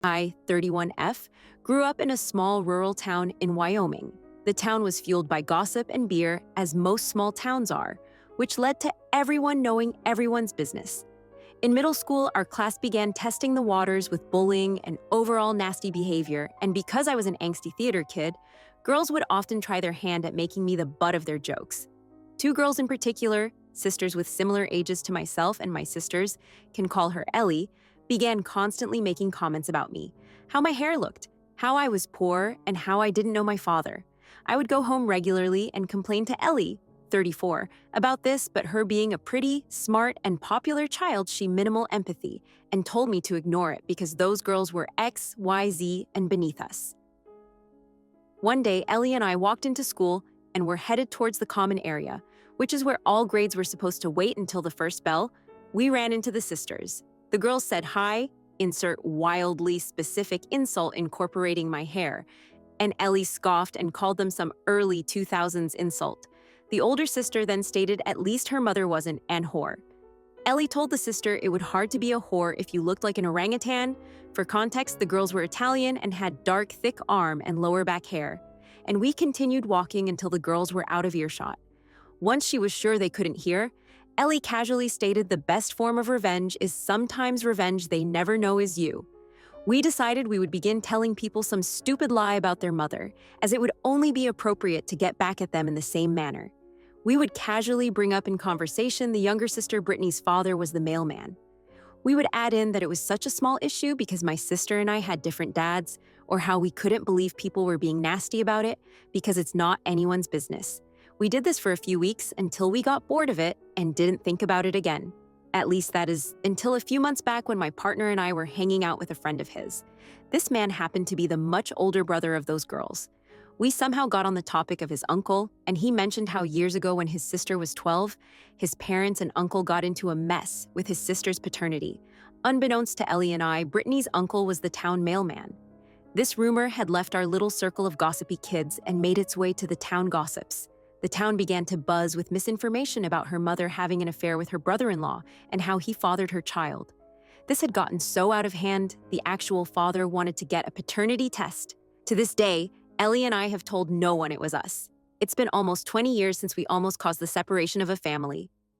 I, 31F, grew up in a small rural town in Wyoming. The town was fueled by gossip and beer, as most small towns are, which led to everyone knowing everyone's business. In middle school, our class began testing the waters with bullying and overall nasty behavior, and because I was an angsty theater kid, girls would often try their hand at making me the butt of their jokes. Two girls in particular, sisters with similar ages to myself and my sisters, can call her Ellie, began constantly making comments about me, how my hair looked, how I was poor, and how I didn't know my father. I would go home regularly and complain to Ellie, 34, about this, but her being a pretty, smart, and popular child, she minimal empathy and told me to ignore it because those girls were X, Y, Z, and beneath us. One day, Ellie and I walked into school and were headed towards the common area, which is where all grades were supposed to wait until the first bell. We ran into the sisters. The girls said hi, insert wildly specific insult incorporating my hair, and Ellie scoffed and called them some early 2000s insult. The older sister then stated at least her mother wasn't an whore. Ellie told the sister it would hard to be a whore if you looked like an orangutan. For context, the girls were Italian and had dark, thick arm and lower back hair. And we continued walking until the girls were out of earshot. Once she was sure they couldn't hear, Ellie casually stated the best form of revenge is sometimes revenge they never know is you. We decided we would begin telling people some stupid lie about their mother, as it would only be appropriate to get back at them in the same manner. We would casually bring up in conversation the younger sister Brittany's father was the mailman. We would add in that it was such a small issue because my sister and I had different dads, or how we couldn't believe people were being nasty about it because it's not anyone's business. We did this for a few weeks until we got bored of it and didn't think about it again. At least that is until a few months back when my partner and I were hanging out with a friend of his. This man happened to be the much older brother of those girls. We somehow got on the topic of his uncle, and he mentioned how years ago when his sister was 12, his parents and uncle got into a mess with his sister's paternity. Unbeknownst to Ellie and I, Brittany's uncle was the town mailman. This rumor had left our little circle of gossipy kids and made its way to the town gossips. The town began to buzz with misinformation about her mother having an affair with her brother-in-law and how he fathered her child. This had gotten so out of hand, the actual father wanted to get a paternity test. To this day, Ellie and I have told no one it was us. It's been almost 20 years since we almost caused the separation of a family.